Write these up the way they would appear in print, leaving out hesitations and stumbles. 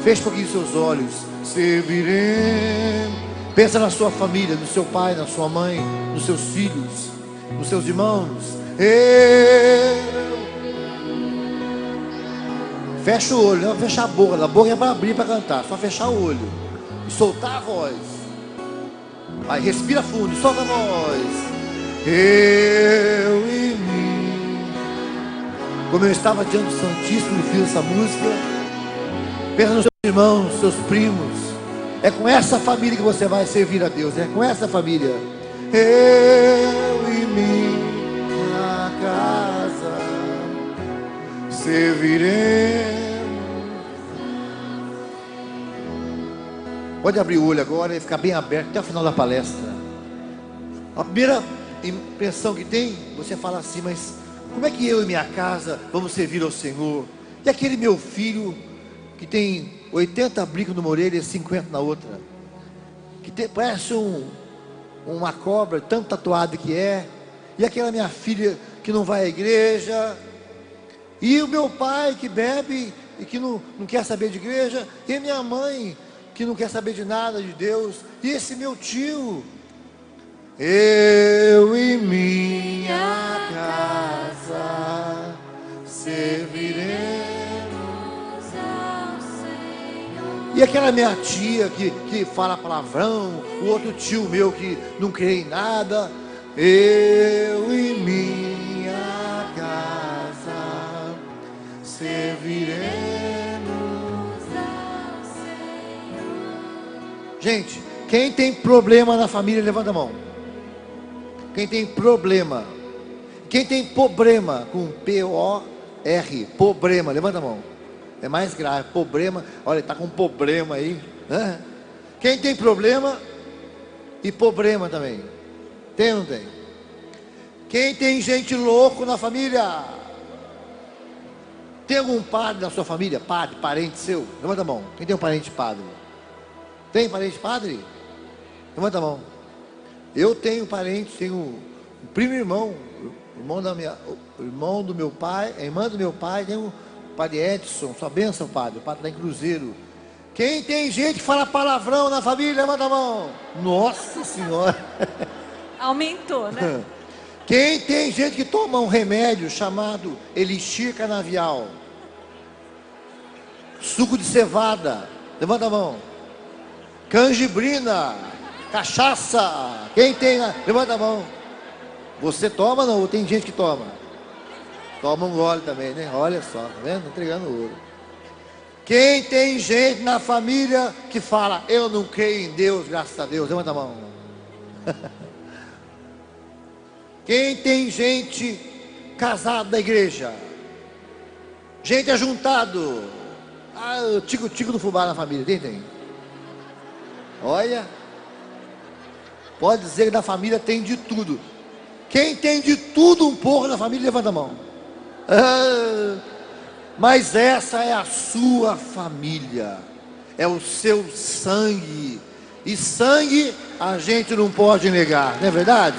Feche um pouquinho seus olhos. Serviremos. Pensa na sua família, no seu pai, na sua mãe, nos seus filhos, nos seus irmãos. Fecha o olho, não fecha a boca é para abrir, para cantar. Só fechar o olho e soltar a voz. Vai, respira fundo, solta a voz. Eu e mim. Como eu estava diante do Santíssimo e fiz essa música, pensa nos seus irmãos, nos seus primos. É com essa família que você vai servir a Deus. É com essa família. Eu e minha casa serviremos. Pode abrir o olho agora e ficar bem aberto até o final da palestra. A primeira impressão que tem, você fala assim: mas como é que eu e minha casa vamos servir ao Senhor? E aquele meu filho que tem 80 brincos numa orelha e 50 na outra, que parece uma cobra, tanto tatuado que é. E aquela minha filha que não vai à igreja, e o meu pai que bebe e que não quer saber de igreja, e minha mãe que não quer saber de nada de Deus, e esse meu tio. Eu e minha casa serviremos. E aquela minha tia que fala palavrão, o outro tio meu que não crê em nada. Eu e minha casa serviremos ao Senhor. Gente, quem tem problema na família, levanta a mão. Quem tem problema? Quem tem problema com P-O-R, problema, levanta a mão. É mais grave, problema. Olha, está com um problema aí, né? Quem tem problema e problema também? Tem ou não tem? Quem tem gente louco na família? Tem algum padre na sua família? Padre, parente seu? Levanta a mão. Quem tem um parente padre? Tem parente padre? Levanta a mão. Eu tenho parente, tenho um primo irmão, irmão do meu pai, a irmã do meu pai, tem um Padre Edson, sua bênção, padre. O padre está em Cruzeiro. Quem tem gente que fala palavrão na família, levanta a mão. Nossa Senhora. Aumentou, né? Quem tem gente que toma um remédio chamado elixir canavial, suco de cevada, levanta a mão. Canjibrina, cachaça. Quem tem, levanta a mão. Você toma ou não? Ou tem gente que toma? Toma um gole também, né? Olha só, tá vendo? Entregando ouro. Quem tem gente na família que fala: eu não creio em Deus, graças a Deus, levanta a mão. Quem tem gente casada da igreja? Gente ajuntado. O tico do fubá na família, tem? Olha. Pode dizer que na família tem de tudo. Quem tem de tudo um pouco na família, levanta a mão. Mas essa é a sua família, é o seu sangue, e sangue a gente não pode negar, não é verdade?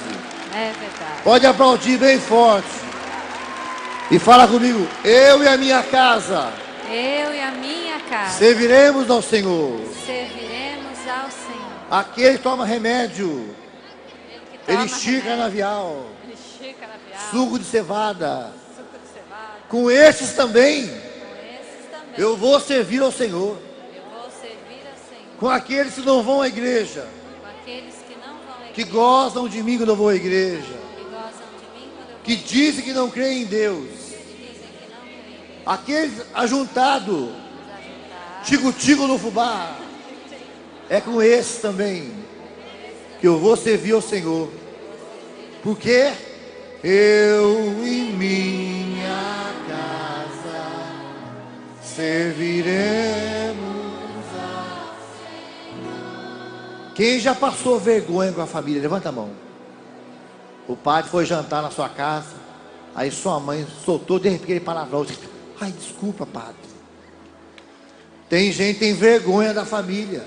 É verdade. Pode aplaudir bem forte e fala comigo: eu e a minha casa, eu e a minha casa serviremos ao Senhor. Serviremos ao Senhor. Aquele que toma remédio, elixir canavial, suco de cevada, com esses também eu vou servir ao Senhor. Com aqueles que não vão à igreja, que gozam de mim quando eu vou à igreja, que dizem que não creem em Deus, aqueles ajuntados, tico no fubá, é com esses também que eu vou servir ao Senhor. Porque eu e minha casa serviremos ao Senhor. Quem já passou vergonha com a família, levanta a mão. O padre foi jantar na sua casa, aí sua mãe soltou de repente aquele palavrão. Ai, desculpa, padre. Tem gente que tem vergonha da família.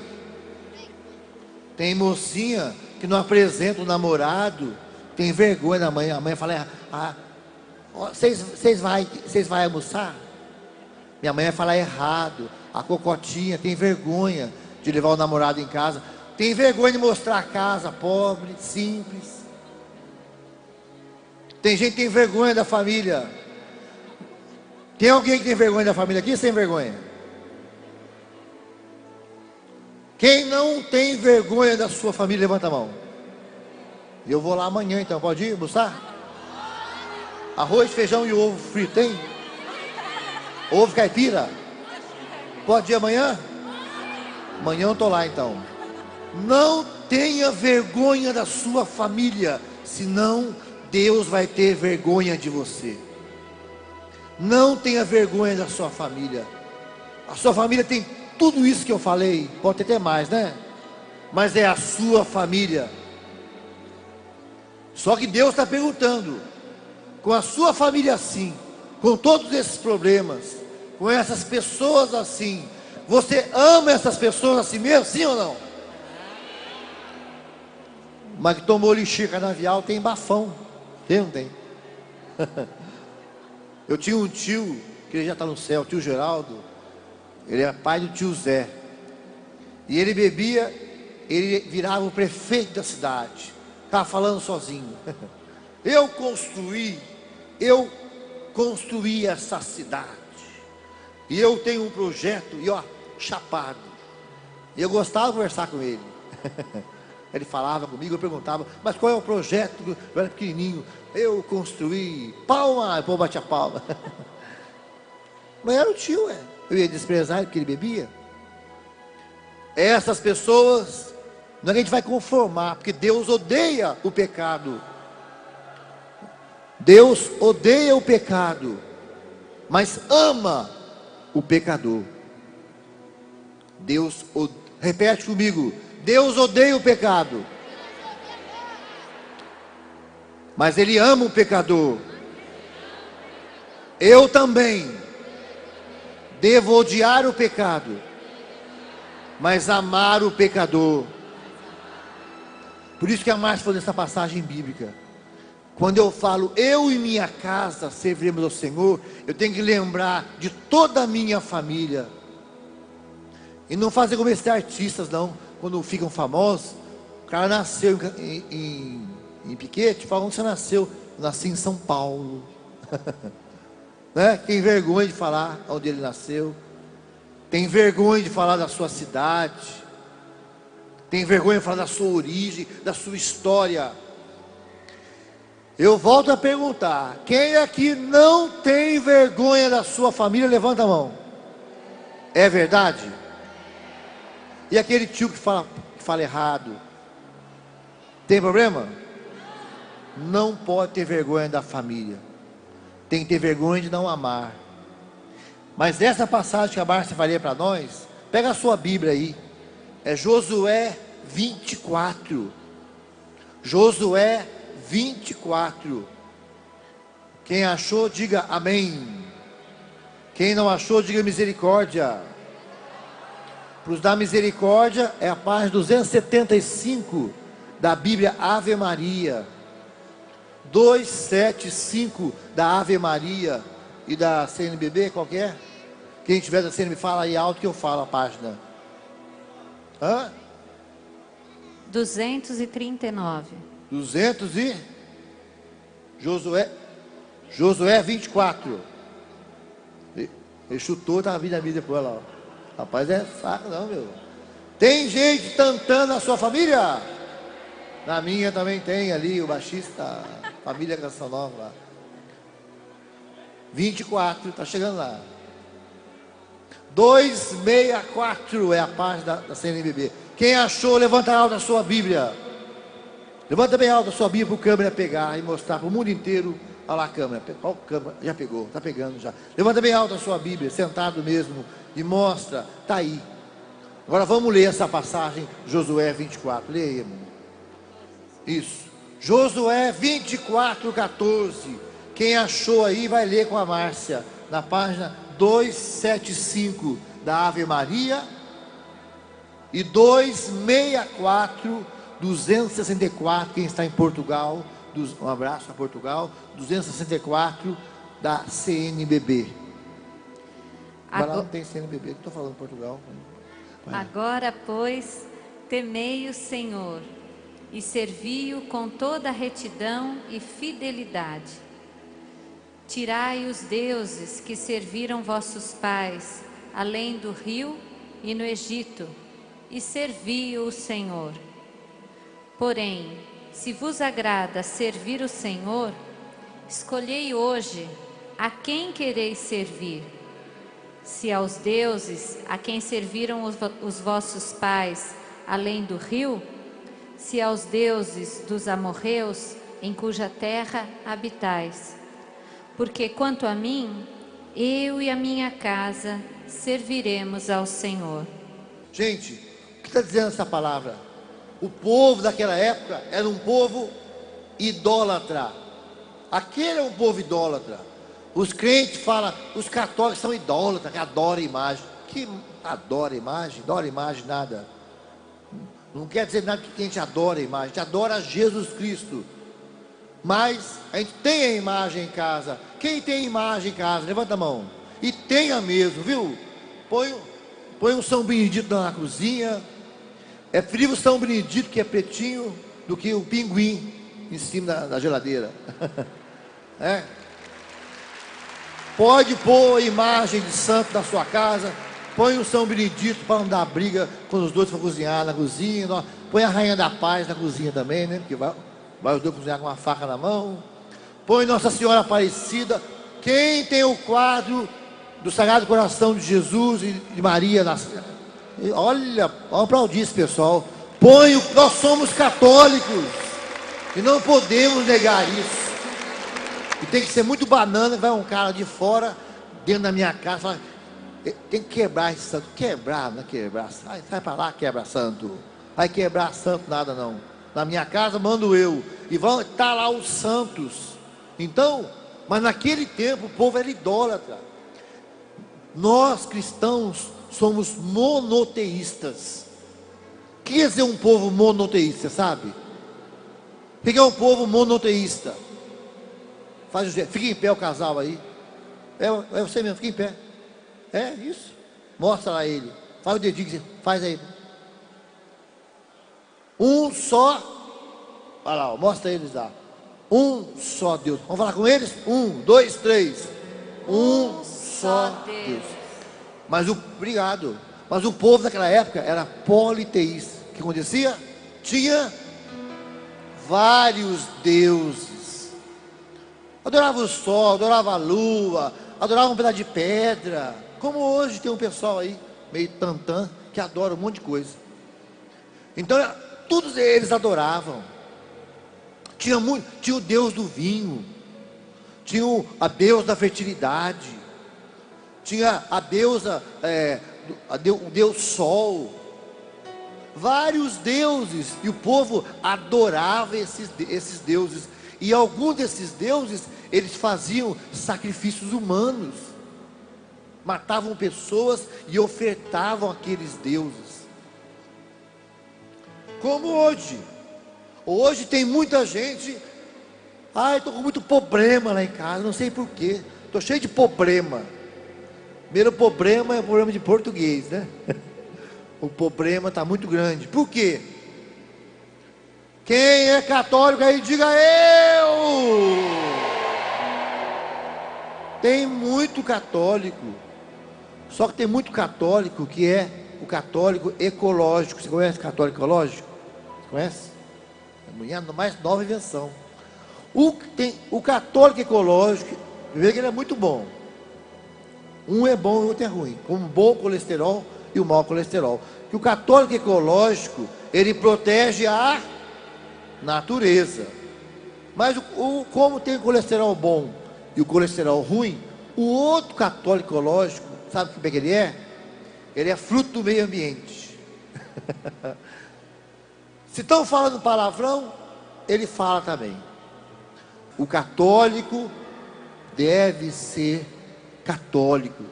Tem mocinha que não apresenta o namorado, tem vergonha da mãe. A mãe fala: vocês vai almoçar? Minha mãe vai falar errado. A cocotinha tem vergonha de levar o namorado em casa. Tem vergonha de mostrar a casa pobre, simples. Tem gente que tem vergonha da família. Tem alguém que tem vergonha da família aqui? Sem vergonha? Quem não tem vergonha da sua família, levanta a mão. Eu vou lá amanhã então, pode ir almoçar? Arroz, feijão e ovo frito, tem? Ovo caipira? Pode ir amanhã? Amanhã eu estou lá então. Não tenha vergonha da sua família, senão Deus vai ter vergonha de você. Não tenha vergonha da sua família. A sua família tem tudo isso que eu falei, pode ter até mais, né? Mas é a sua família. Só que Deus está perguntando, com a sua família assim, com todos esses problemas, com essas pessoas assim, você ama essas pessoas assim mesmo, sim ou não? Mas que tomou lixia canavial tem bafão, tem ou não tem? Eu tinha um tio, que ele já está no céu, o tio Geraldo, ele era pai do tio Zé, e ele bebia, ele virava o prefeito da cidade, ficava falando sozinho. Eu construí essa cidade, e eu tenho um projeto, e ó, chapado, e eu gostava de conversar com ele. Ele falava comigo, eu perguntava, mas qual é o projeto? Eu era pequenininho, eu construí, palma, o povo batia palma. Mas era o tio, eu ia desprezar ele porque ele bebia. Essas pessoas, não é que a gente vai conformar, porque Deus odeia o pecado. Deus odeia o pecado, mas ama o pecador. Repete comigo, Deus odeia o pecado, mas Ele ama o pecador. Eu também devo odiar o pecado, mas amar o pecador. Por isso que a Márcia falou nessa passagem bíblica. Quando eu falo, eu e minha casa serviremos ao Senhor, eu tenho que lembrar de toda a minha família. E não fazer como esses artistas não, quando ficam famosos. O cara nasceu em Piquete, fala onde você nasceu. Eu nasci em São Paulo. Né? Tem vergonha de falar onde ele nasceu. Tem vergonha de falar da sua cidade. Tem vergonha de falar da sua origem, da sua história. Eu volto a perguntar, quem aqui não tem vergonha da sua família, levanta a mão. É verdade? E aquele tio que fala errado, tem problema? Não pode ter vergonha da família. Tem que ter vergonha de não amar. Mas essa passagem que a Márcia vai ler para nós, pega a sua Bíblia aí. É Josué 24. Josué 24. Quem achou, diga amém. Quem não achou, diga misericórdia. Para os da misericórdia, é a página 275 da Bíblia Ave Maria. 275 da Ave Maria. E da CNBB, qual que é? Quem tiver da CNBB, fala aí alto que eu falo a página. 239. 200 e... Josué 24. Ele chutou, estava vindo a vida depois lá, ó. Rapaz, é saco não, meu. Tem gente cantando na sua família? Na minha também tem ali, o baixista, família Canção Nova lá. 24, está chegando lá. 264 é a página da CNBB. Quem achou, levanta alto a sua Bíblia. Levanta bem alto a sua Bíblia para o câmera pegar e mostrar para o mundo inteiro. Olha lá a câmera, olha a câmera, já pegou, está pegando já. Levanta bem alto a sua Bíblia, sentado mesmo, e mostra, está aí. Agora vamos ler essa passagem, Josué 24, leia aí, irmão. Isso, Josué 24, 14. Quem achou aí vai ler com a Márcia, na página 275 da Ave Maria, e 264, 264, quem está em Portugal, um abraço a Portugal, 264 da CNBB. Vai lá, não tem CNBB, que estou falando Portugal. Agora, pois, temei o Senhor e servi-o com toda retidão e fidelidade. Tirai os deuses que serviram vossos pais, além do rio e no Egito, e servi o Senhor. Porém, se vos agrada servir o Senhor, escolhei hoje a quem quereis servir. Se aos deuses a quem serviram os vossos pais, além do rio, se aos deuses dos amorreus, em cuja terra habitais. Porque quanto a mim, eu e a minha casa serviremos ao Senhor. Gente, o que está dizendo essa palavra? O povo daquela época era um povo idólatra. Aquele é um povo idólatra. Os crentes falam, os católicos são idólatras, que adoram imagem. Que adora imagem? Adora imagem nada. Não quer dizer nada que a gente adora a imagem. A gente adora Jesus Cristo. Mas a gente tem a imagem em casa. Quem tem imagem em casa? Levanta a mão. E tenha mesmo, viu? Põe um São Benedito na cozinha. É frio o São Benedito, que é pretinho, do que o pinguim em cima da geladeira. É. Pode pôr a imagem de santo na sua casa. Põe o São Benedito para não dar briga quando os dois for cozinhar na cozinha. Põe a Rainha da Paz na cozinha também, né? Porque vai os dois cozinhar com uma faca na mão. Põe Nossa Senhora Aparecida. Quem tem o quadro do Sagrado Coração de Jesus e de Maria? Olha, vamos aplaudir esse pessoal. Nós somos católicos e não podemos negar isso. E tem que ser muito banana. Vai um cara de fora, dentro da minha casa, fala, tem que quebrar esse santo. Quebrar, não é quebrar. Sai para lá, quebra santo. Vai quebrar santo nada não. Na minha casa mando eu. E vão estar lá os santos. Então, mas naquele tempo o povo era idólatra. Nós cristãos somos monoteístas. O que quer dizer um povo monoteísta, sabe? O que é um povo monoteísta? Fica em pé o casal aí. É você mesmo, fica em pé. É isso. Mostra lá ele. Faz o dedinho, faz aí. Um só. Olha lá, mostra eles lá. Um só Deus. Vamos falar com eles? 1, 2, 3. Um só Deus. Obrigado. Mas o povo daquela época era politeísta. O que acontecia? Tinha vários deuses. Adorava o sol, adorava a lua, adorava um pedaço de pedra. Como hoje tem um pessoal aí, meio tantã, que adora um monte de coisa. Então, todos eles adoravam. Tinha o Deus do vinho, tinha a deusa da fertilidade, tinha a deusa, o Deus Sol, vários deuses, e o povo adorava esses deuses, e alguns desses deuses, eles faziam sacrifícios humanos, matavam pessoas e ofertavam aqueles deuses, como hoje. Hoje tem muita gente, estou com muito problema lá em casa, não sei porquê, estou cheio de problema. Primeiro problema é o problema de português, né? O problema está muito grande. Por quê? Quem é católico aí, diga eu! Tem muito católico, só que tem muito católico que é o católico ecológico. Você conhece católico ecológico? Você conhece? É a mais nova invenção. O católico ecológico, vê que ele é muito bom. Um é bom e o outro é ruim. Com um bom colesterol e o mau colesterol. Que o católico ecológico, ele protege a natureza. Mas como tem o colesterol bom e o colesterol ruim, o outro católico ecológico, sabe como é que ele é? Ele é fruto do meio ambiente. Se estão falando palavrão, ele fala também. O católico deve ser católico.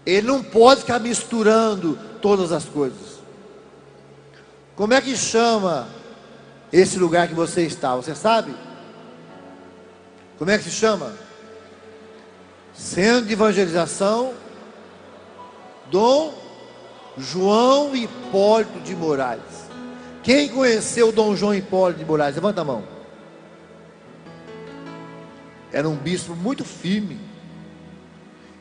Ele não pode ficar misturando todas as coisas. Como é que chama esse lugar que você está? Você sabe? Como é que se chama? Centro de Evangelização Dom João Hipólito de Moraes. Quem conheceu Dom João Hipólito de Moraes? Levanta a mão. Era um bispo muito firme.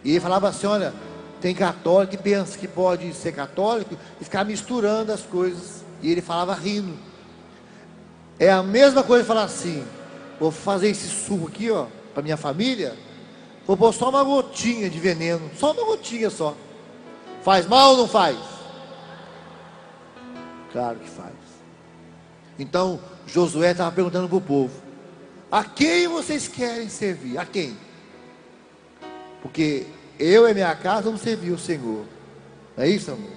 E ele falava assim: olha, tem católico que pensa que pode ser católico e ficar misturando as coisas. E ele falava rindo. É a mesma coisa falar assim: vou fazer esse suco aqui, ó, para minha família. Vou pôr só uma gotinha de veneno. Só uma gotinha só. Faz mal ou não faz? Claro que faz. Então Josué estava perguntando para o povo: a quem vocês querem servir? A quem? Porque eu e minha casa vamos servir o Senhor. Não é isso, amor?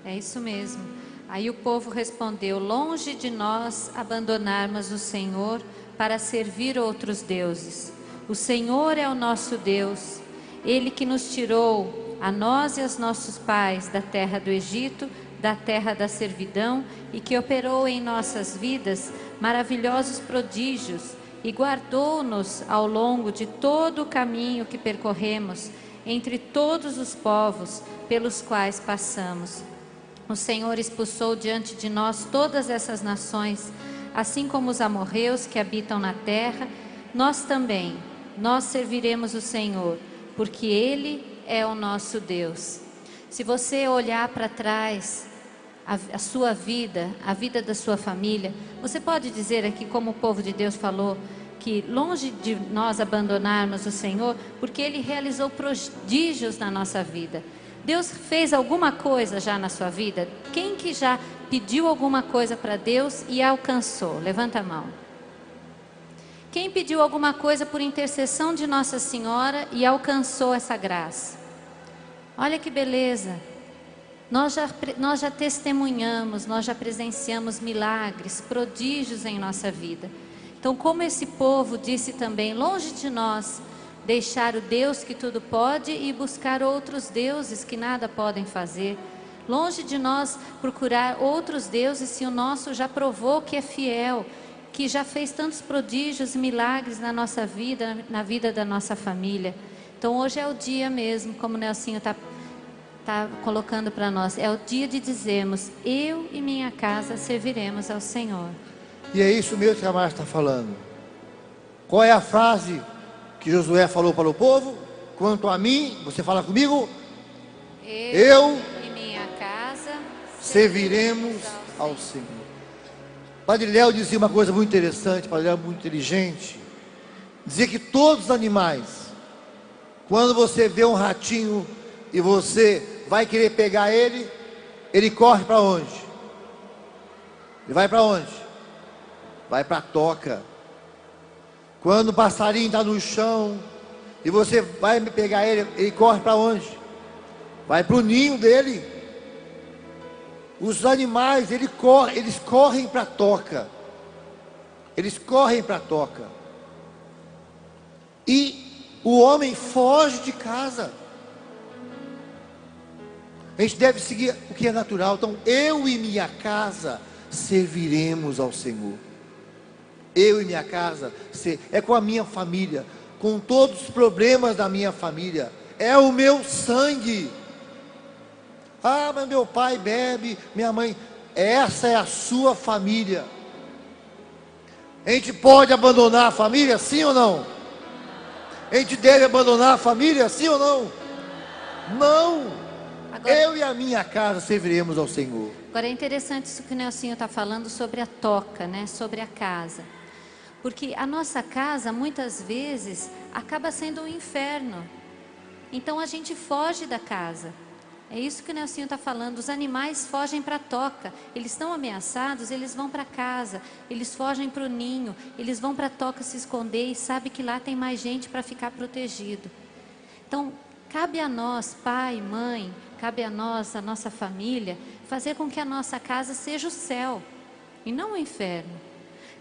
É isso mesmo. Aí o povo respondeu: longe de nós abandonarmos o Senhor para servir outros deuses. O Senhor é o nosso Deus, Ele que nos tirou, a nós e aos nossos pais, da terra do Egito, da terra da servidão, e que operou em nossas vidas maravilhosos prodígios, e guardou-nos ao longo de todo o caminho que percorremos, entre todos os povos pelos quais passamos. O Senhor expulsou diante de nós todas essas nações, assim como os amorreus que habitam na terra. Nós também, nós serviremos o Senhor, porque Ele é o nosso Deus. Se você olhar para trás, a sua vida, a vida da sua família, você pode dizer aqui, como o povo de Deus falou, que longe de nós abandonarmos o Senhor, porque Ele realizou prodígios na nossa vida. Deus fez alguma coisa já na sua vida? Quem que já pediu alguma coisa para Deus e alcançou? Levanta a mão. Quem pediu alguma coisa por intercessão de Nossa Senhora e alcançou essa graça? Olha que beleza. Nós já testemunhamos, nós já presenciamos milagres, prodígios em nossa vida. Então, como esse povo disse também, longe de nós deixar o Deus que tudo pode e buscar outros deuses que nada podem fazer. Longe de nós procurar outros deuses, se o nosso já provou que é fiel, que já fez tantos prodígios e milagres na nossa vida, na vida da nossa família. Então hoje é o dia mesmo, como o Nelsinho está colocando para nós, é o dia de dizermos: eu e minha casa serviremos ao Senhor. E é isso mesmo que a Márcia está falando. Qual é a frase que Josué falou para o povo? Quanto a mim, você fala comigo, eu e minha casa serviremos ao Senhor. Padre Léo dizia uma coisa muito interessante, Padre Léo muito inteligente. Dizia que todos os animais, quando você vê um ratinho e você vai querer pegar ele, ele corre para onde? Ele vai para onde? Vai para a toca. Quando o passarinho está no chão e você vai pegar ele, ele corre para onde? Vai para o ninho dele. Os animais, eles correm para a toca. Eles correm para a toca. E o homem foge de casa. A gente deve seguir o que é natural. Então, eu e minha casa serviremos ao Senhor. Eu e minha casa, é com a minha família, com todos os problemas da minha família, é o meu sangue. Ah, mas meu pai bebe, minha mãe, essa é a sua família. A gente pode abandonar a família, sim ou não? A gente deve abandonar a família, sim ou não? Não. Agora, eu e a minha casa serviremos ao Senhor. Agora é interessante isso que o Nelsinho está falando sobre a toca, né? Sobre a casa. Porque a nossa casa, muitas vezes, acaba sendo um inferno. Então a gente foge da casa. É isso que o Nelsinho está falando. Os animais fogem para a toca. Eles estão ameaçados, eles vão para casa. Eles fogem para o ninho. Eles vão para a toca se esconder e sabem que lá tem mais gente para ficar protegido. Então, cabe a nós, pai, mãe, cabe a nós, a nossa família, fazer com que a nossa casa seja o céu e não o inferno.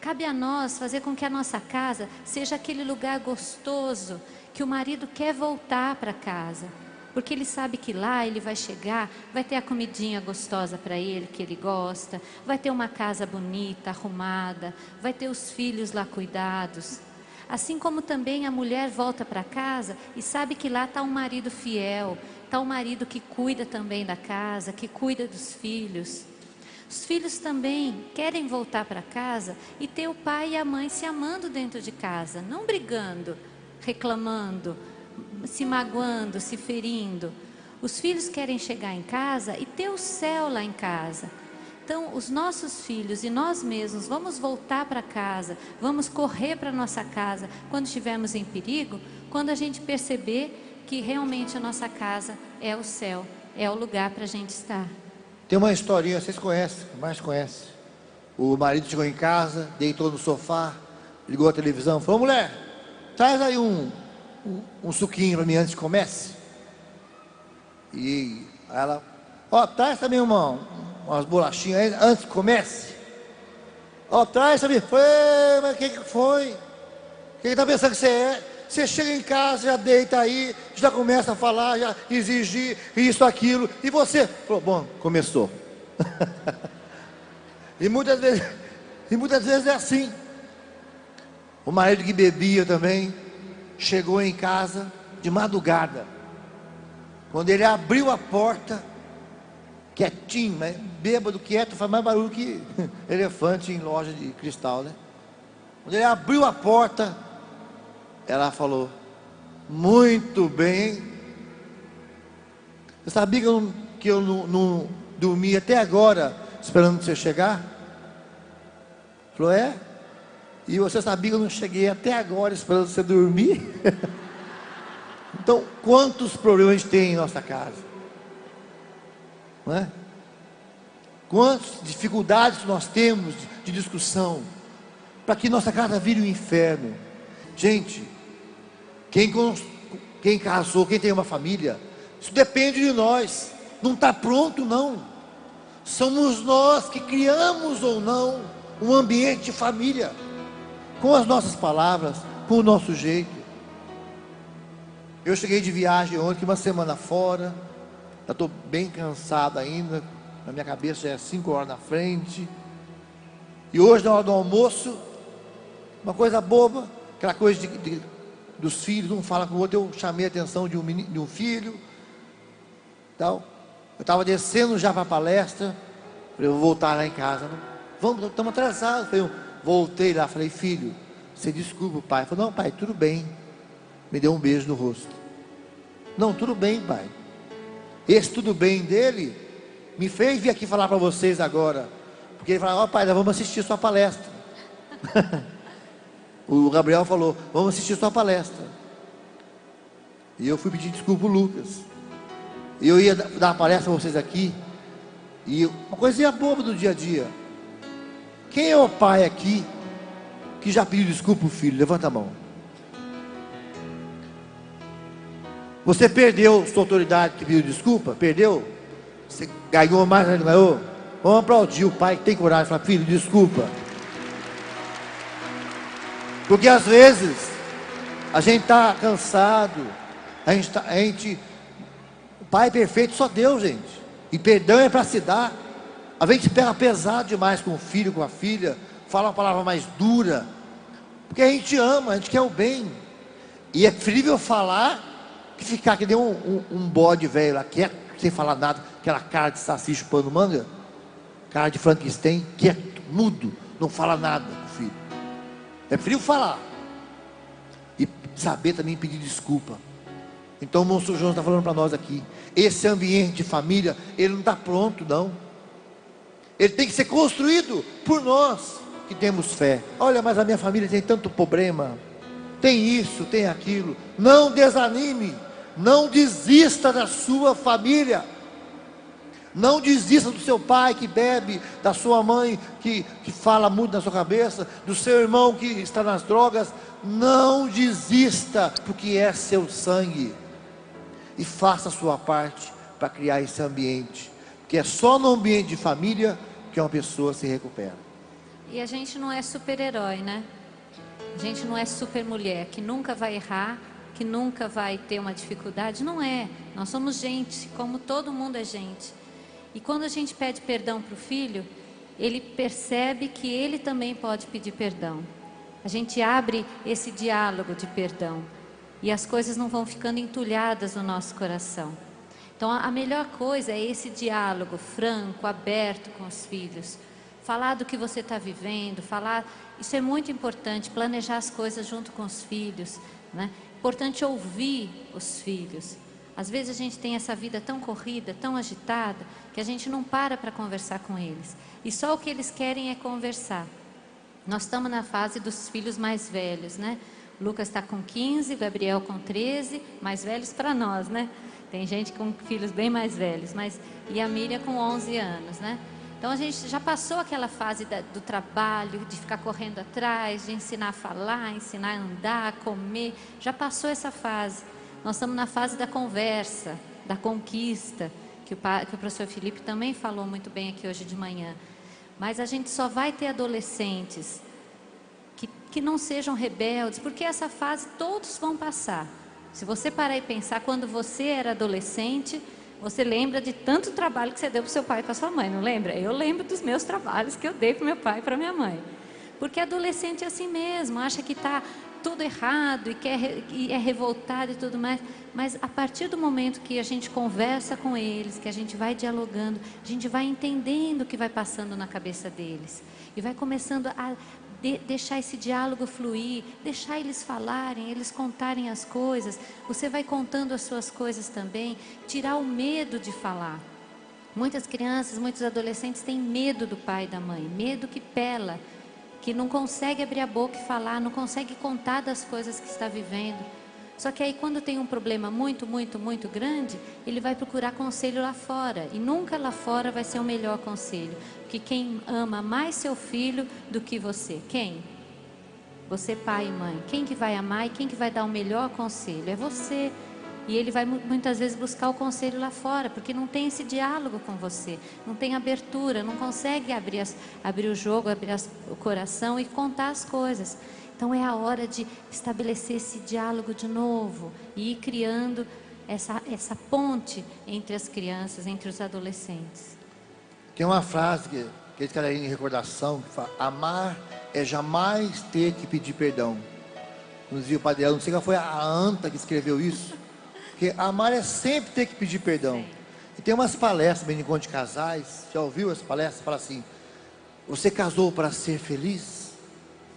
Cabe a nós fazer com que a nossa casa seja aquele lugar gostoso que o marido quer voltar para casa. Porque ele sabe que lá ele vai chegar, vai ter a comidinha gostosa para ele, que ele gosta, vai ter uma casa bonita, arrumada, vai ter os filhos lá cuidados. Assim como também a mulher volta para casa e sabe que lá está um marido fiel, está faltar o marido que cuida também da casa, que cuida dos filhos. Os filhos também querem voltar para casa e ter o pai e a mãe se amando dentro de casa, não brigando, reclamando, se magoando, se ferindo. Os filhos querem chegar em casa e ter o céu lá em casa. Então, os nossos filhos e nós mesmos vamos voltar para casa, vamos correr para nossa casa quando estivermos em perigo, quando a gente perceber que realmente a nossa casa é o céu, é o lugar para a gente estar. Tem uma historinha, vocês conhecem, mais conhecem. O marido chegou em casa, deitou no sofá, ligou a televisão, falou: mulher, traz aí um suquinho para mim antes que comece. E ela: ó, traz também umas bolachinhas aí antes que comece. Ó, traz também. Foi, mas o que foi? Quem tá pensando que você é? Você chega em casa, já deita aí, já começa a falar, já exigir isso, aquilo. E você falou: bom, começou. e muitas vezes é assim. O marido que bebia também chegou em casa de madrugada. Quando ele abriu a porta, quietinho, mas bêbado, quieto, faz mais barulho que elefante em loja de cristal, né? Quando ele abriu a porta, ela falou: muito bem. Você sabia que eu não dormi até agora esperando você chegar? Falou: é? E você sabia que eu não cheguei até agora esperando você dormir? Então, quantos problemas a gente tem em nossa casa? Não é? Quantas dificuldades nós temos de discussão para que nossa casa vire um inferno. Gente, quem casou, quem tem uma família, isso depende de nós. Não está pronto, não. Somos nós que criamos ou não um ambiente de família, com as nossas palavras, com o nosso jeito. Eu cheguei de viagem ontem, uma semana fora, já estou bem cansado ainda, na minha cabeça já é 5 horas na frente. E hoje, na hora do almoço, uma coisa boba, aquela coisa dos filhos, um fala com o outro. Eu chamei a atenção de um filho, tal. Eu estava descendo já para a palestra, falei: eu vou voltar lá em casa. Vamos, estamos atrasados. Voltei lá, falei: filho, você desculpa o pai. Ele falou: não, pai, tudo bem. Me deu um beijo no rosto. Não, tudo bem, pai. Esse tudo bem dele me fez vir aqui falar para vocês agora, porque ele falou: ó, pai, nós vamos assistir sua palestra. O Gabriel falou: vamos assistir sua palestra. E eu fui pedir desculpa ao Lucas. E eu ia dar uma palestra para vocês aqui, e uma coisinha boba do dia a dia. Quem é o pai aqui que já pediu desculpa ao filho? Levanta a mão. Você perdeu sua autoridade que pediu desculpa? Perdeu? Você ganhou mais, não ganhou? Vamos aplaudir o pai que tem coragem de falar: filho, desculpa. Porque às vezes a gente está cansado, o pai perfeito só Deus, gente. E perdão é para se dar. A gente pega pesado demais com o filho, com a filha, fala uma palavra mais dura, porque a gente ama, a gente quer o bem. E é preferível falar que ficar que nem um bode velho lá, quieto, sem falar nada, aquela cara de saci chupando manga, cara de Frankenstein, quieto, mudo, não fala nada com o filho. É preferível falar e saber também pedir desculpa. Então o monstro João está falando para nós aqui: esse ambiente de família, ele não está pronto, não. Ele tem que ser construído por nós que temos fé. Olha, mas a minha família tem tanto problema, tem isso, tem aquilo. Não desanime, não desista da sua família. Não desista do seu pai que bebe, da sua mãe que fala muito na sua cabeça, do seu irmão que está nas drogas. Não desista, porque é seu sangue. E faça a sua parte para criar esse ambiente, porque é só no ambiente de família que uma pessoa se recupera. E a gente não é super-herói, né? A gente não é super mulher que nunca vai errar, que nunca vai ter uma dificuldade. Não é. Nós somos gente, como todo mundo é gente. E quando a gente pede perdão para o filho, ele percebe que ele também pode pedir perdão. A gente abre esse diálogo de perdão e as coisas não vão ficando entulhadas no nosso coração. Então a melhor coisa é esse diálogo franco, aberto com os filhos. Falar do que você está vivendo, isso é muito importante, planejar as coisas junto com os filhos, né? Importante ouvir os filhos. Às vezes a gente tem essa vida tão corrida, tão agitada, que a gente não para conversar com eles. E só o que eles querem é conversar. Nós estamos na fase dos filhos mais velhos, né? O Lucas está com 15, o Gabriel com 13, mais velhos para nós, né? Tem gente com filhos bem mais velhos, e a Miriam com 11 anos, né? Então a gente já passou aquela fase do trabalho, de ficar correndo atrás, de ensinar a falar, ensinar a andar, a comer. Já passou essa fase. Nós estamos na fase da conversa, da conquista, que o professor Felipe também falou muito bem aqui hoje de manhã. Mas a gente só vai ter adolescentes que não sejam rebeldes, porque essa fase todos vão passar. Se você parar e pensar, quando você era adolescente, você lembra de tanto trabalho que você deu para o seu pai e para a sua mãe, não lembra? Eu lembro dos meus trabalhos que eu dei para o meu pai e para a minha mãe. Porque adolescente é assim mesmo, acha que está tudo errado e é revoltado e tudo mais. Mas a partir do momento que a gente conversa com eles, que a gente vai dialogando, a gente vai entendendo o que vai passando na cabeça deles. E vai começando a deixar esse diálogo fluir, deixar eles falarem, eles contarem as coisas. Você vai contando as suas coisas também, tirar o medo de falar. Muitas crianças, muitos adolescentes têm medo do pai e da mãe, medo que pela, que não consegue abrir a boca e falar, não consegue contar das coisas que está vivendo. Só que aí quando tem um problema muito, muito, muito grande, ele vai procurar conselho lá fora. E nunca lá fora vai ser o melhor conselho. Porque quem ama mais seu filho do que você? Quem? Você, pai e mãe. Quem que vai amar e quem que vai dar o melhor conselho? É você. E ele vai muitas vezes buscar o conselho lá fora, porque não tem esse diálogo com você. Não tem abertura, não consegue abrir o jogo, abrir o coração e contar as coisas. Então é a hora de estabelecer esse diálogo de novo e ir criando essa ponte entre as crianças, entre os adolescentes. Tem uma frase que eles querem em recordação, que fala: amar é jamais ter que pedir perdão. Inclusive o padre, não sei qual foi a anta que escreveu isso, porque amar é sempre ter que pedir perdão. Sim. E tem umas palestras bem de encontro de casais, já ouviu essa palestra? Fala assim: você casou para ser feliz?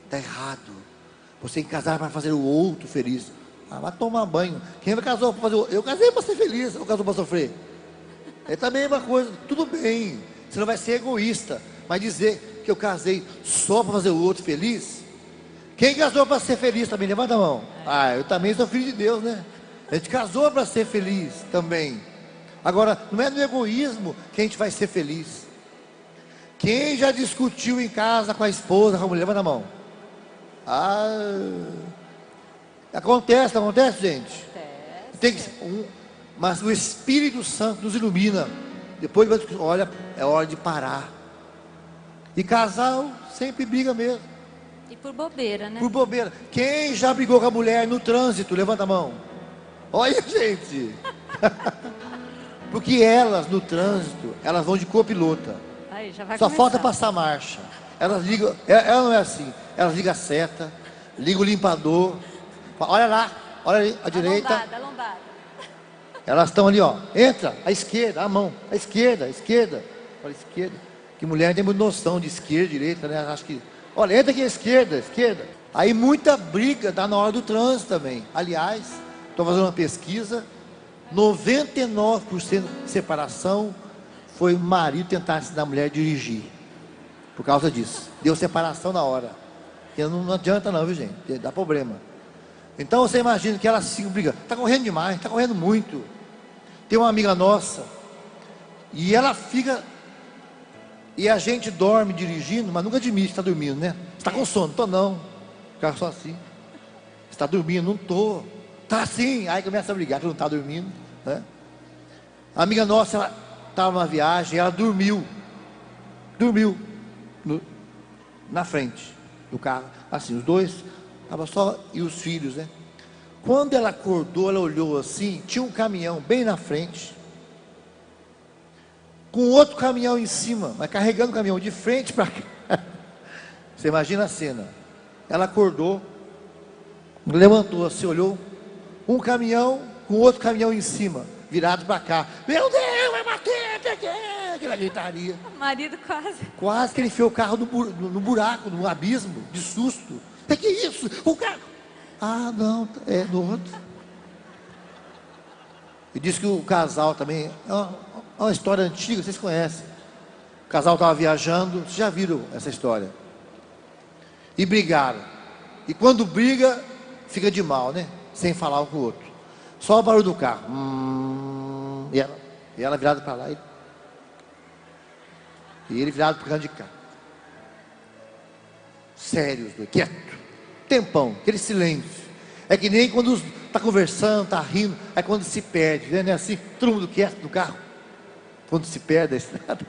Está errado. Você tem que casar para fazer o outro feliz. Vai tomar banho. Quem vai casar para fazer o outro? Eu casei para ser feliz, ou casou para sofrer? É também uma coisa, tudo bem. Você não vai ser egoísta, mas dizer que eu casei só para fazer o outro feliz. Quem casou para ser feliz também? Levanta a mão. Eu também sou filho de Deus, né? A gente casou para ser feliz também. Agora, não é no egoísmo que a gente vai ser feliz. Quem já discutiu em casa com a esposa, com a mulher? Levanta a mão. Acontece, gente. Tem que, mas o Espírito Santo nos ilumina. Depois, olha, é hora de parar. E casal sempre briga mesmo. E por bobeira, né? Por bobeira. Quem já brigou com a mulher no trânsito? Levanta a mão. Olha, gente. Porque elas no trânsito, elas vão de copilota. Aí, já vai Só começar. falta passar marcha. Elas ligam, ela não é assim. Elas ligam a seta, ligam o limpador. Olha lá, olha ali, à direita. A lombada. Elas estão ali, ó. Entra, à esquerda, a mão. À esquerda, à esquerda. Olha, esquerda. Que mulher tem muita noção de esquerda, direita, né? Acho que. Olha, entra aqui à esquerda, à esquerda. Aí muita briga dá na hora do trânsito também. Aliás, estou fazendo uma pesquisa. 99% de separação foi o marido tentar ensinar a mulher a dirigir. Por causa disso. Deu separação na hora. E não adianta não, viu, gente? Dá problema. Então você imagina que ela se briga. Está correndo demais, está correndo muito. Tem uma amiga nossa. E ela fica. E a gente dorme dirigindo, mas nunca admite que está dormindo, né? Você está com sono? Tô não. Fica só assim. Você está dormindo? Não tô. Tá assim. Aí começa a brigar que não está dormindo, né? A amiga nossa, ela estava numa viagem, ela dormiu na frente do carro, assim, os dois, estava só, e os filhos, né? Quando ela acordou, ela olhou assim, tinha um caminhão bem na frente, com outro caminhão em cima, mas carregando o caminhão de frente para cá. Você imagina a cena. Ela acordou, levantou, assim, olhou, um caminhão com outro caminhão em cima, virado para cá. Meu Deus, vai bater, aquela gritaria. O marido quase. Quase que ele enfiou o carro no buraco, no abismo, de susto. Que é isso? O carro... Ah, não, é no outro. E disse que o casal também, é uma história antiga, vocês conhecem. O casal estava viajando, vocês já viram essa história. E brigaram. E quando briga, fica de mal, né? Sem falar um com o outro. Só o barulho do carro. E ela virada para lá. E ele virado para o canto de cá. Sério, quieto. Tempão, aquele silêncio. É que nem quando está conversando, está rindo. É quando se perde, né? Assim, todo mundo quieto no carro. Quando se perde a estrada.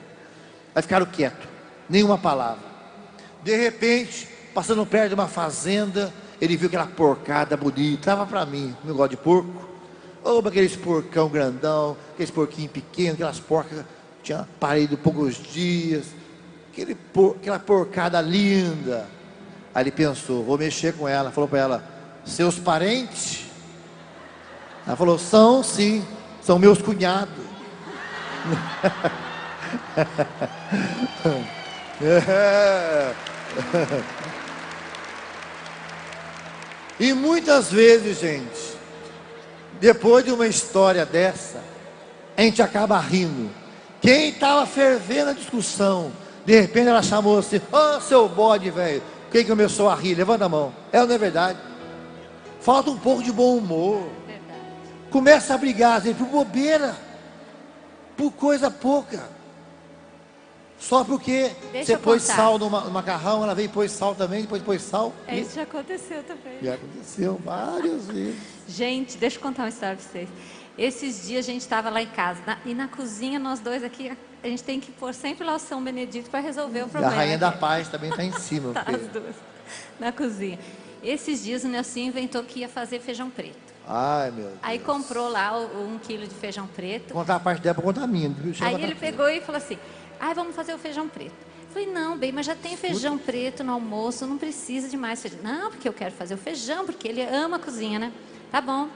Aí ficaram quietos. Nenhuma palavra. De repente, passando perto de uma fazenda, ele viu aquela porcada bonita. Estava para mim, não gosto de porco. Ou aqueles porcão grandão, aqueles porquinhos pequenos, aquelas porcas tinha parido poucos dias, aquela porcada linda. Aí ele pensou, vou mexer com ela. Falou para ela, seus parentes? Ela falou, são sim, são meus cunhados. E muitas vezes, gente, depois de uma história dessa, a gente acaba rindo. Quem estava fervendo a discussão, de repente ela chamou assim, seu bode, velho. Quem começou a rir? Levanta a mão. É ou não é verdade? Falta um pouco de bom humor. Verdade. Começa a brigar, assim, por bobeira, por coisa pouca. Só porque você pôs sal no macarrão, ela veio e pôs sal também, depois pôs sal. Isso já aconteceu também. Já aconteceu várias vezes. Gente, deixa eu contar uma história para vocês. Esses dias a gente estava lá em casa, e na cozinha nós dois aqui, a gente tem que pôr sempre lá o São Benedito para resolver o problema. E a Rainha da Paz também está em cima. Tá, as duas, na cozinha. Esses dias o Nelson inventou que ia fazer feijão preto. Ai, meu Deus. Aí comprou lá 1 quilo de feijão preto. Vou contar a parte dela para contar a minha. Aí ele pegou e falou assim, vamos fazer o feijão preto. Eu falei, não, bem, mas já tem feijão preto no almoço, não precisa de mais feijão. Não, porque eu quero fazer o feijão, porque ele ama a cozinha, né? Tá bom.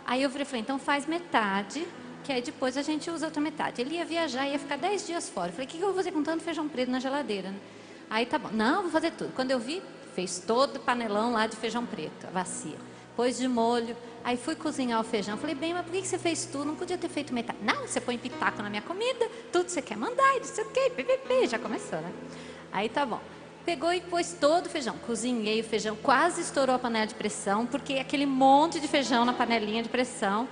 Aí eu falei, então faz metade, que aí depois a gente usa a outra metade. Ele ia viajar, ia ficar 10 dias fora. Eu falei, o que eu vou fazer com tanto feijão preto na geladeira? Aí tá bom, não, vou fazer tudo. Quando eu vi, fez todo o panelão lá de feijão preto, a bacia. Pôs de molho, aí fui cozinhar o feijão. Falei, bem, mas por que você fez tudo? Não podia ter feito metade. Não, você põe pitaco na minha comida, tudo você quer mandar, e disse, ok, já começou, né? Aí tá bom. Pegou e pôs todo o feijão. Cozinhei o feijão, quase estourou a panela de pressão, porque aquele monte de feijão na panelinha de pressão.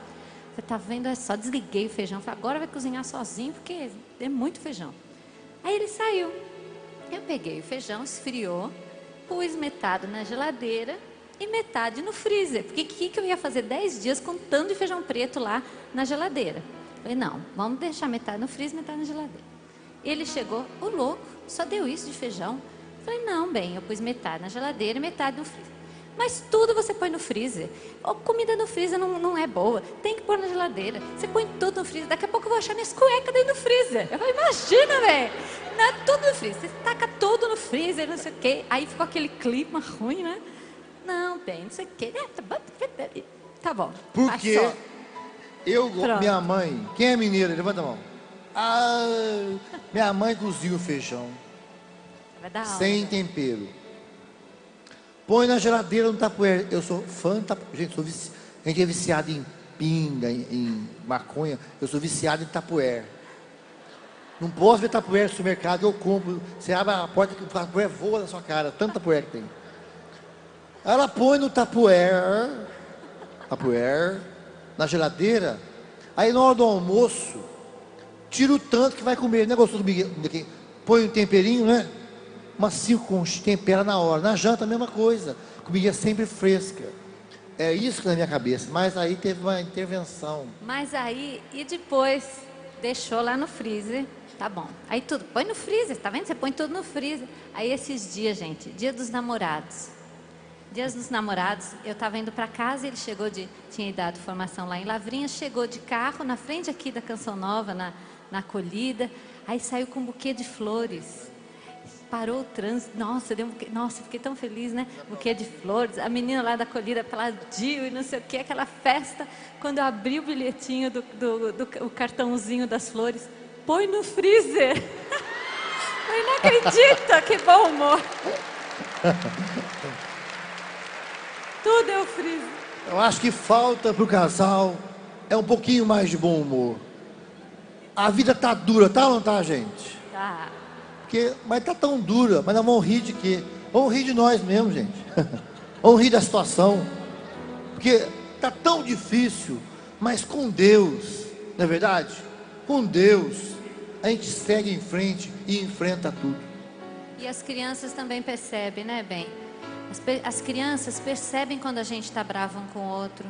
Você tá vendo? É só desliguei o feijão. Falei, agora vai cozinhar sozinho, porque é muito feijão. Aí ele saiu. Eu peguei o feijão, esfriou, pus metade na geladeira e metade no freezer. Porque o que eu ia fazer 10 dias com tanto de feijão preto lá na geladeira? Falei, não, vamos deixar metade no freezer, metade na geladeira. Ele chegou, o louco, só deu isso de feijão. Falei, não, bem, eu pus metade na geladeira e metade no freezer. Mas tudo você põe no freezer. Comida no freezer não é boa. Tem que pôr na geladeira. Você põe tudo no freezer. Daqui a pouco eu vou achar minhas cuecas dentro do freezer. Eu falei, imagina, velho. Tudo no freezer. Você taca tudo no freezer, não sei o quê. Aí ficou aquele clima ruim, né? Não, bem, não sei o quê. Tá bom. Porque minha mãe, quem é mineira? Levanta a mão. Minha mãe cozinha o feijão. Vai dar aula, sem tempero. Põe na geladeira no tapuér. Eu sou fã de tapuér. Gente, a gente é viciado em pinga, em maconha. Eu sou viciado em tapuér. Não posso ver tapuér no supermercado, eu compro. Você abre a porta que o tapuér voa na sua cara. Tanto tapuér que tem. Ela põe no tapuér, na geladeira. Aí na hora do almoço, tira o tanto que vai comer. Não é gostoso do põe um temperinho, né? Macio com tempera na hora. Na janta a mesma coisa, comida sempre fresca. É isso que na minha cabeça. Mas aí teve uma intervenção. Mas aí, e depois deixou lá no freezer. Tá bom. Aí tudo, põe no freezer, tá vendo? Você põe tudo no freezer. Aí esses dias, gente, dia dos namorados. Dias dos namorados, eu estava indo para casa e ele chegou tinha dado formação lá em Lavrinha, chegou de carro na frente aqui da Canção Nova, na acolhida. Aí saiu com um buquê de flores. parou o trânsito. Nossa, nossa, fiquei tão feliz, né? Buquê de flores, a menina lá da acolhida aplaudiu e não sei o que, aquela festa. Quando eu abri o bilhetinho o cartãozinho das flores, põe no freezer. Eu não acredito, que bom humor. Tudo é o freezer. Eu acho que falta para o casal um pouquinho mais de bom humor. A vida tá dura, tá ou não tá, gente? Tá. Mas tá tão dura, mas nós vamos rir de quê? Vamos rir de nós mesmos, gente. Vamos rir da situação. Porque tá tão difícil, mas com Deus, não é verdade? Com Deus, a gente segue em frente e enfrenta tudo. E as crianças também percebem, né, bem? As crianças percebem quando a gente está bravo um com o outro,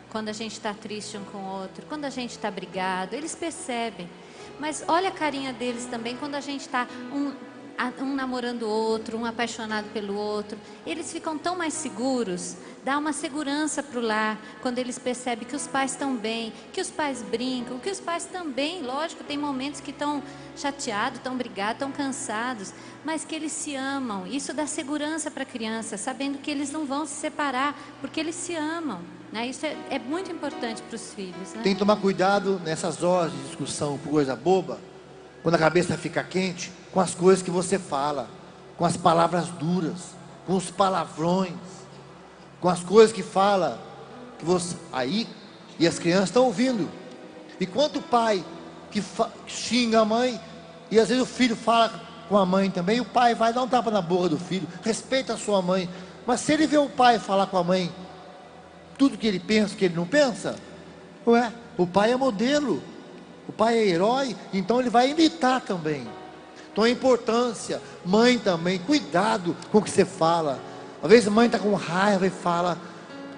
quando a gente está triste um com o outro, quando a gente está brigado, eles percebem. Mas olha a carinha deles também quando a gente está um namorando o outro, um apaixonado pelo outro. Eles ficam tão mais seguros, dá uma segurança para o lar, quando eles percebem que os pais estão bem, que os pais brincam, que os pais também, lógico, tem momentos que estão chateados, estão brigados, estão cansados, mas que eles se amam. Isso dá segurança para a criança, sabendo que eles não vão se separar, porque eles se amam, né? Isso é muito importante para os filhos, né? Tem que tomar cuidado nessas horas de discussão por coisa boba, quando a cabeça fica quente, com as coisas que você fala, com as palavras duras, com os palavrões, com as coisas que fala, que você aí, e as crianças estão ouvindo. E quanto pai que xinga a mãe, e às vezes o filho fala com a mãe também, e o pai vai dar um tapa na boca do filho, respeita a sua mãe. Mas se ele vê o pai falar com a mãe tudo que ele pensa, que ele não pensa, ué, o pai é modelo, o pai é herói, então ele vai imitar também. Então a importância, mãe também, cuidado com o que você fala. Às vezes a mãe está com raiva e fala,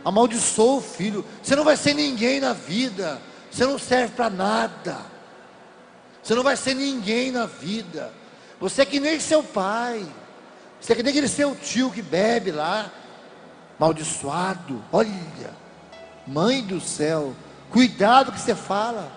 amaldiçoa o filho, você não vai ser ninguém na vida, você não serve para nada, você não vai ser ninguém na vida, você é que nem seu pai, você é que nem aquele seu tio que bebe lá, amaldiçoado. Olha, mãe do céu, cuidado com o que você fala,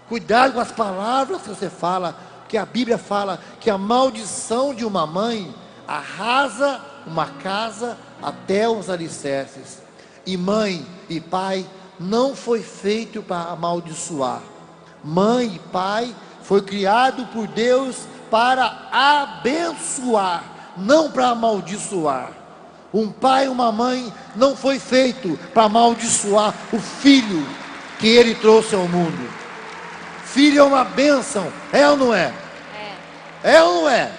cuidado com as palavras que você fala, porque a Bíblia fala que a maldição de uma mãe arrasa uma casa até os alicerces. E mãe e pai não foi feito para amaldiçoar. Mãe e pai foi criado por Deus para abençoar, não para amaldiçoar. Um pai e uma mãe não foi feito para amaldiçoar o filho que ele trouxe ao mundo. Filho é uma bênção, é ou não é? É ou não é?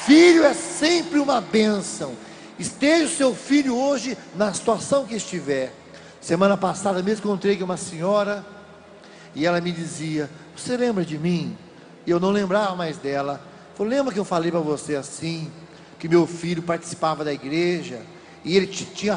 Filho é sempre uma bênção. Esteja o seu filho hoje na situação que estiver. Semana passada mesmo encontrei com uma senhora e ela me dizia, você lembra de mim? E eu não lembrava mais dela. Falei, lembra que eu falei para você assim, que meu filho participava da igreja e ele tinha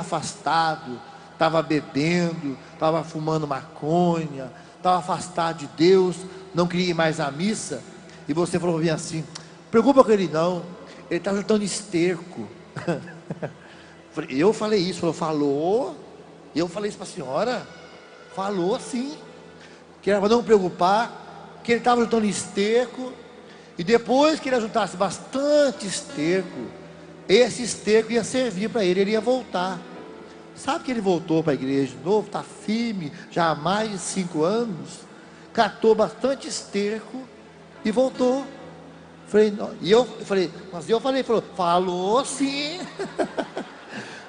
afastado, estava bebendo, estava fumando maconha, estava afastado de Deus, não queria ir mais à missa. E você falou para mim assim, preocupa com ele não, ele está juntando esterco. Eu falei isso, falou, eu falei isso para a senhora, falou sim, que era para não preocupar, que ele estava juntando esterco, e depois que ele juntasse bastante esterco, esse esterco ia servir para ele ia voltar. Sabe que ele voltou para a igreja de novo, está firme, já há mais de 5 anos, catou bastante esterco e voltou. Falei, não. E eu falei, mas eu falei, falou sim.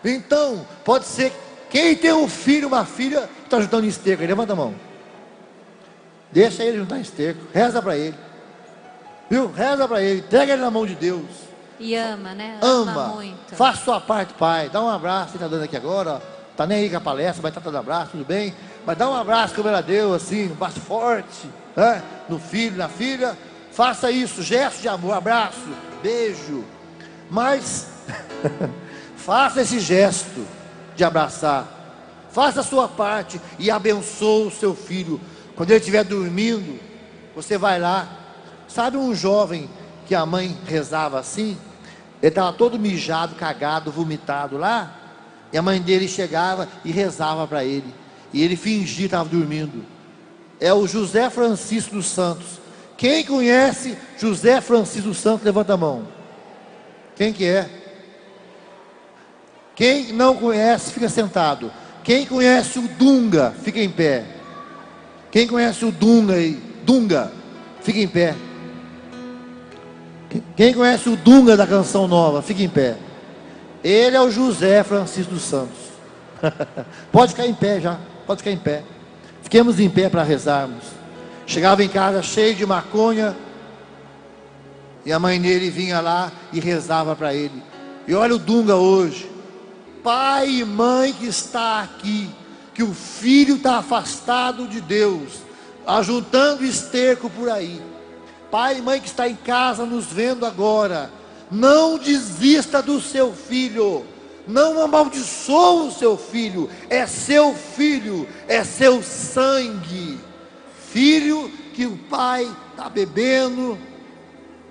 Então, pode ser, quem tem um filho, uma filha, está juntando esterco, levanta a mão. Deixa ele juntar esterco, reza para ele. Viu? Reza para ele, entrega ele na mão de Deus. E ama, né? Ama muito. Faça sua parte, pai. Dá um abraço, ele está dando aqui agora, ó. Tá nem aí com a palestra, vai estar dando abraço, tudo bem? Mas dá um abraço como ela deu, assim, um abraço forte, né? No filho, na filha. Faça isso, gesto de amor, abraço, beijo. Mas faça esse gesto de abraçar. Faça a sua parte e abençoe o seu filho. Quando ele estiver dormindo, você vai lá. Sabe um jovem que a mãe rezava assim? Ele estava todo mijado, cagado, vomitado lá. E a mãe dele chegava e rezava para ele. E ele fingia que estava dormindo. É o José Francisco dos Santos, Quem conhece José Francisco dos Santos, levanta a mão. Quem que é? Quem não conhece, fica sentado. Quem conhece o Dunga, fica em pé. Quem conhece o Dunga aí? Dunga, fica em pé. Quem conhece o Dunga da Canção Nova, fica em pé. Ele é o José Francisco dos Santos. Pode ficar em pé já, pode ficar em pé. Fiquemos em pé para rezarmos. Chegava em casa cheio de maconha, e a mãe dele vinha lá e rezava para ele. E olha o Dunga hoje. Pai e mãe que está aqui, que o filho está afastado de Deus, ajuntando esterco por aí. Pai e mãe que está em casa nos vendo agora, não desista do seu filho, não amaldiçoa o seu filho, é seu filho, é seu sangue. Filho que o pai está bebendo,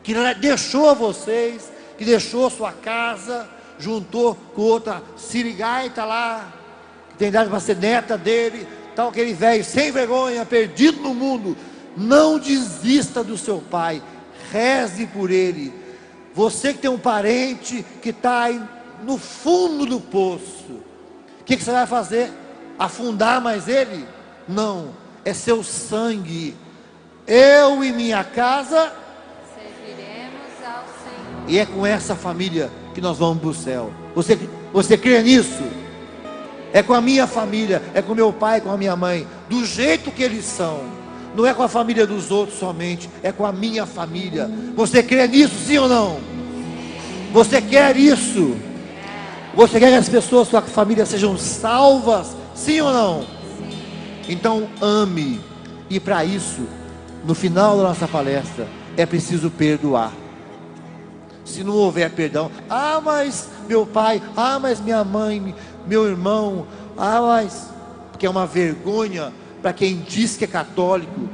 que deixou vocês, que deixou sua casa, juntou com outra sirigaita lá, que tem idade para ser neta dele, tal, aquele velho sem vergonha, perdido no mundo. Não desista do seu pai, reze por ele. Você que tem um parente que está aí no fundo do poço, o que você vai fazer? Afundar mais ele? Não, é seu sangue. Eu e minha casa serviremos ao Senhor. E é com essa família que nós vamos para o céu. Você crê nisso? É com a minha família, é com meu pai, com a minha mãe, do jeito que eles são. Não é com a família dos outros somente, é com a minha família. Você crê nisso, sim ou não? Você quer isso? Você quer que as pessoas, sua família sejam salvas, sim ou não? Então ame. E para isso, no final da nossa palestra, é preciso perdoar. Se não houver perdão, mas meu pai, mas minha mãe, meu irmão, mas, porque é uma vergonha para quem diz que é católico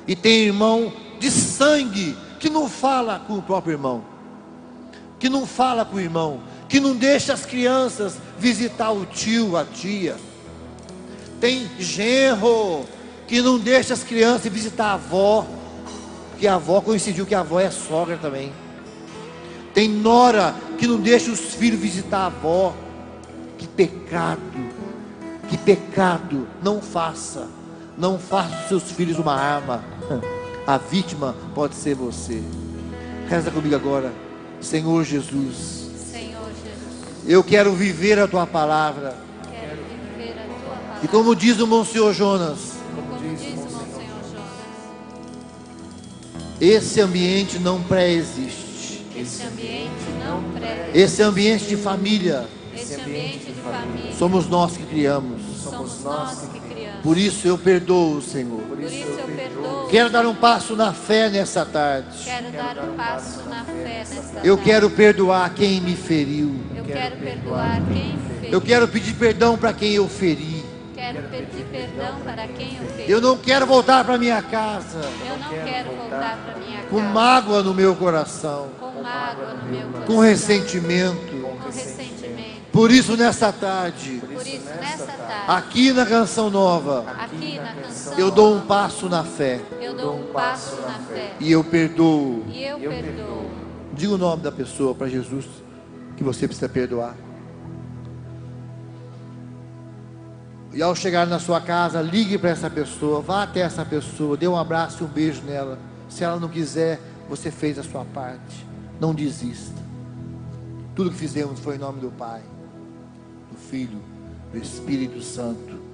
e tem irmão de sangue que não fala com o próprio irmão, que não fala com o irmão, que não deixa as crianças visitar o tio, a tia. Tem genro que não deixa as crianças visitar a avó, porque a avó coincidiu que a avó é sogra também. Tem nora que não deixa os filhos visitar a avó. Que pecado, que pecado. Não faça, não faça dos seus filhos uma arma. A vítima pode ser você. Reza comigo agora. Senhor Jesus, Senhor Jesus, eu quero viver a tua palavra. quero viver a tua palavra. E como diz o Monsenhor Jonas, Como diz o Monsenhor Jonas, esse ambiente não pré-existe. esse ambiente não presta. Esse ambiente de família, Esse ambiente de família somos nós que criamos. somos nós que criamos. Por isso eu perdoo, Senhor. Por isso eu perdoo. Quero dar um passo na fé nessa tarde. Quero dar um passo na fé nesta Eu tarde. quero perdoar quem me feriu. Eu quero perdoar quem fez. Eu quero pedir perdão para quem eu feri. Quero pedir perdão para quem eu fez. Eu não quero voltar para minha casa Eu não quero voltar para minha com casa mágoa no meu coração, com mágoa no meu coração, com ressentimento. com ressentimento. Por isso nessa tarde, Por isso, nessa tarde, aqui na Canção Nova, aqui na canção, eu dou um passo na fé eu dou um passo na fé. e eu perdoo. E eu perdoo. Diga o nome da pessoa para Jesus que você precisa perdoar. E ao chegar na sua casa, ligue para essa pessoa, vá até essa pessoa, dê um abraço e um beijo nela. Se ela não quiser, você fez a sua parte. Não desista. Tudo que fizemos foi em nome do Pai, do Filho, do Espírito Santo.